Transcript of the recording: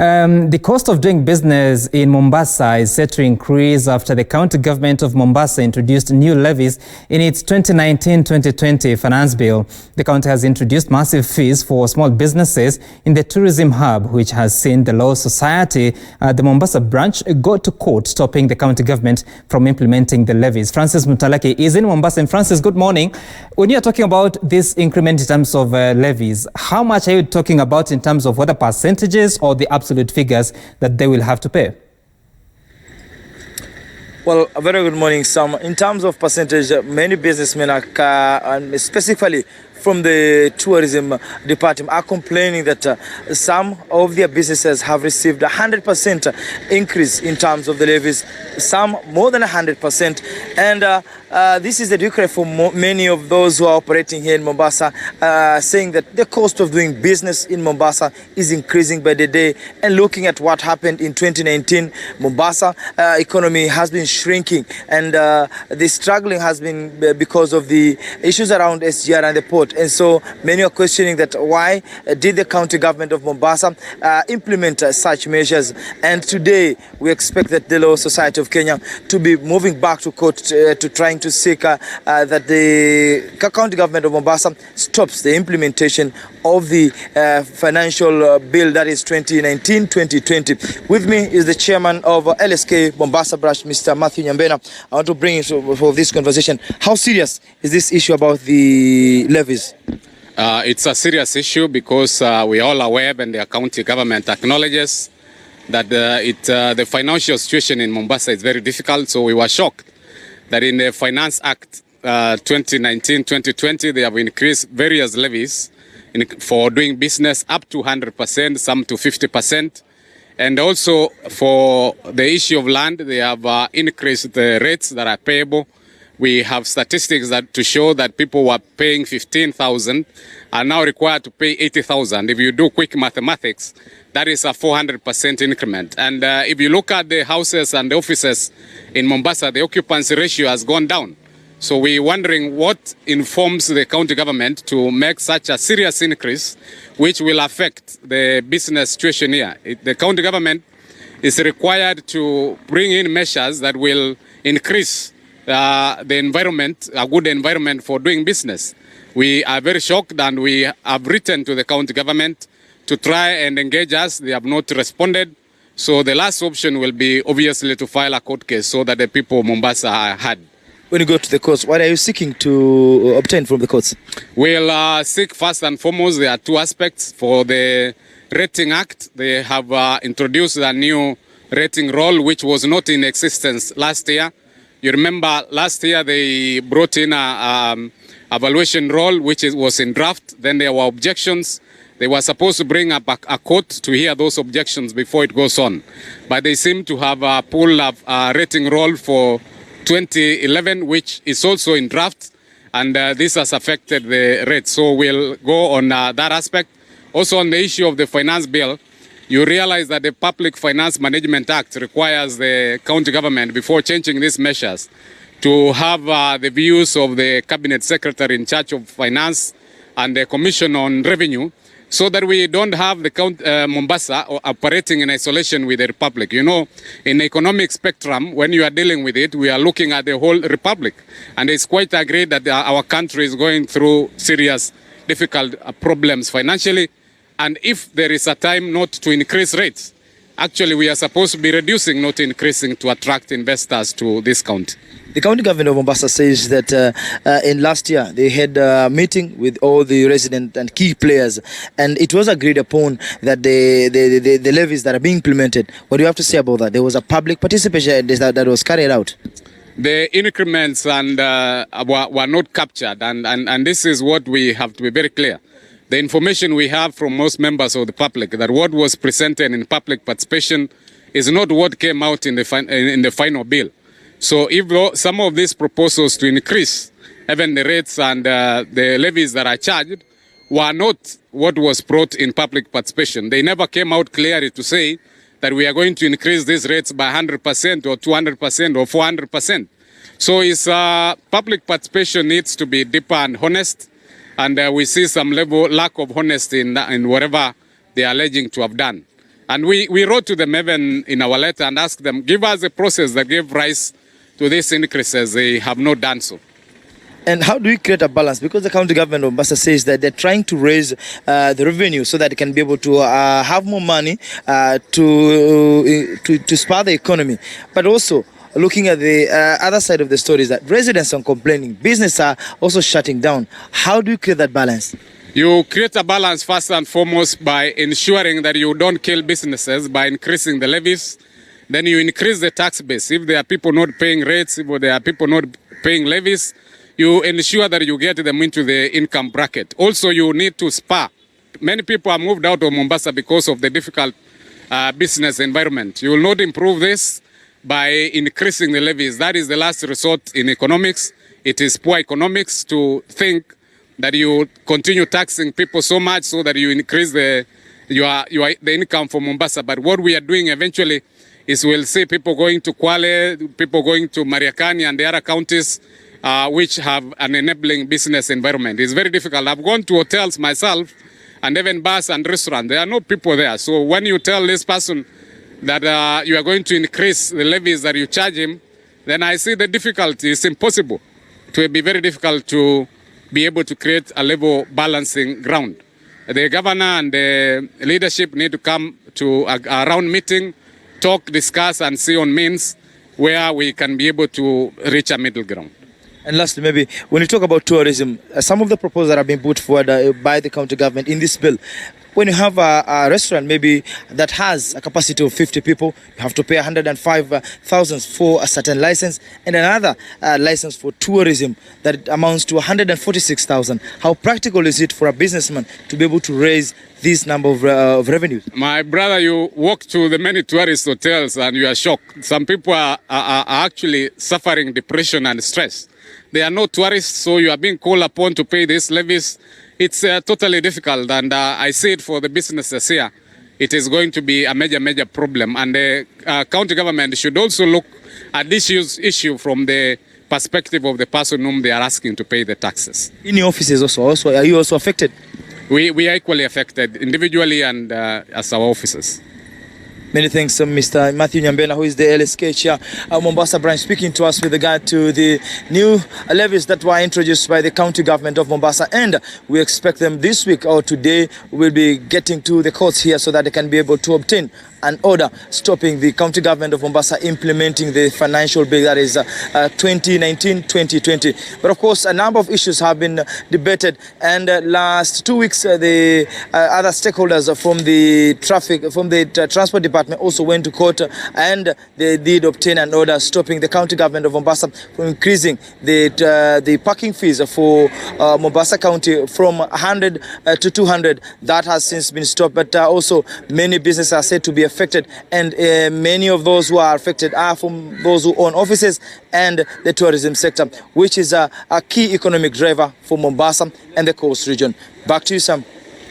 The cost of doing business in Mombasa is set to increase after the county government of Mombasa introduced new levies in its 2019-2020 finance bill. The county has introduced massive fees for small businesses in the tourism hub, which has seen the Law Society, the Mombasa branch, go to court, stopping the county government from implementing the levies. Francis Mutalaki is in Mombasa. And Francis, good morning. When you're talking about this increment in terms of levies, how much are you talking about in terms of whether percentages or the absolute figures that they will have to pay? Well, a very good morning, Sam. In terms of percentage, many businessmen are, specifically from the tourism department, are complaining that some of their businesses have received 100% increase in terms of the levies, some more than 100%. And this is the decree for many of those who are operating here in Mombasa, saying that the cost of doing business in Mombasa is increasing by the day. And looking at what happened in 2019, Mombasa economy has been shrinking, and the struggling has been because of the issues around SGR and the port. And so many are questioning that why did the county government of Mombasa implement such measures. And today we expect that the Law Society of Kenya to be moving back to court to trying to seek that the county government of Mombasa stops the implementation of the financial bill, that is 2019-2020. With me is the chairman of LSK Mombasa branch, Mr. Matthew Nyambena. I want to bring you for this conversation. How serious is this issue about the levies? It's a serious issue because we are all aware, and the county government acknowledges that the financial situation in Mombasa is very difficult. So we were shocked that in the Finance Act 2019-2020, they have increased various levies for doing business up to 100%, some to 50%. And also for the issue of land, they have increased the rates that are payable. We have statistics that to show that people were paying 15,000 are now required to pay 80,000. If you do quick mathematics, that is a 400% increment. And if you look at the houses and the offices in Mombasa, the occupancy ratio has gone down. So we're wondering what informs the county government to make such a serious increase, which will affect the business situation here. The county government is required to bring in measures that will increase the environment, a good environment for doing business. We are very shocked, and we have written to the county government to try and engage us. They have not responded. So the last option will be obviously to file a court case so that the people of Mombasa are heard. When you go to the courts, what are you seeking to obtain from the courts? We'll seek first and foremost, there are two aspects. For the Rating Act, they have introduced a new rating role which was not in existence last year. You remember last year they brought in a evaluation role which was in draft. Then there were objections. They were supposed to bring up a court to hear those objections before it goes on. But they seem to have pulled up a rating role for 2011, which is also in draft. And this has affected the rate. So we'll go on that aspect. Also on the issue of the finance bill, you realize that the Public Finance Management Act requires the county government, before changing these measures, to have the views of the Cabinet Secretary in charge of finance and the Commission on Revenue, so that we don't have the Mombasa operating in isolation with the Republic. You know, in the economic spectrum, when you are dealing with it, we are looking at the whole Republic. And it's quite agreed that our country is going through serious, difficult problems financially. And if there is a time not to increase rates, actually we are supposed to be reducing, not increasing, to attract investors to this county. The county government of Mombasa says that in last year they had a meeting with all the resident and key players, and it was agreed upon that the levies that are being implemented. What do you have to say about that? There was a public participation that was carried out. The increments were not captured, and this is what we have to be very clear. The information we have from most members of the public, that what was presented in public participation is not what came out in the final bill. So if some of these proposals to increase even the rates and the levies that are charged were not what was brought in public participation, they never came out clearly to say that we are going to increase these rates by 100% or 200% or 400%. So public participation needs to be deeper and honest. And we see some lack of honesty in whatever they are alleging to have done. And we wrote to them even in our letter and asked them, give us a process that gave rise to these increases. They have not done so. And how do we create a balance? Because the county government of Mombasa says that they're trying to raise the revenue so that they can be able to have more money to spur the economy. But also, looking at the other side of the story is that residents are complaining. Businesses are also shutting down. How do you create that balance? You create a balance first and foremost by ensuring that you don't kill businesses by increasing the levies. Then you increase the tax base. If there are people not paying rates, if there are people not paying levies, you ensure that you get them into the income bracket. Also, you need to spur. Many people are moved out of Mombasa because of the difficult business environment. You will not improve this by increasing the levies. That is the last resort in economics. It is poor economics to think that you continue taxing people so much so that you increase the income for Mombasa. But what we are doing eventually is we'll see people going to Kwale, people going to Mariakani and the other counties which have an enabling business environment. It's very difficult. I've gone to hotels myself and even bars and restaurants. There are no people there. So when you tell this person that you are going to increase the levies that you charge him, then I see the difficulty. It's impossible. It will be very difficult to be able to create a level balancing ground. The governor and the leadership need to come to a round meeting, talk, discuss, and see on means where we can be able to reach a middle ground. And lastly, maybe when you talk about tourism, some of the proposals that have been put forward by the county government in this bill, when you have a restaurant maybe that has a capacity of 50 people, you have to pay 105,000 for a certain license, and another license for tourism that amounts to 146,000. How practical is it for a businessman to be able to raise this number of revenues? My brother, you walk to the many tourist hotels and you are shocked. Some people are actually suffering depression and stress. They are not tourists, so you are being called upon to pay these levies. It's totally difficult, and I see it for the businesses here. It is going to be a major problem, and the county government should also look at this issue from the perspective of the person whom they are asking to pay the taxes. In your offices also are you also affected? We are equally affected, individually and as our officers. Many thanks, Mr. Matthew Nyambena, who is the LSK chair Mombasa branch, speaking to us with regard to the new levies that were introduced by the county government of Mombasa. And we expect them this week or today. We'll be getting to the courts here so that they can be able to obtain an order stopping the county government of Mombasa implementing the financial bill that is 2019-2020. But of course, a number of issues have been debated, and last 2 weeks the other stakeholders from the transport department also went to court, and they did obtain an order stopping the county government of Mombasa from increasing the parking fees for Mombasa County from 100 to 200. That has since been stopped, but also many businesses are said to be affected, and many of those who are affected are from those who own offices and the tourism sector, which is a key economic driver for Mombasa and the coast region. Back to you, Sam.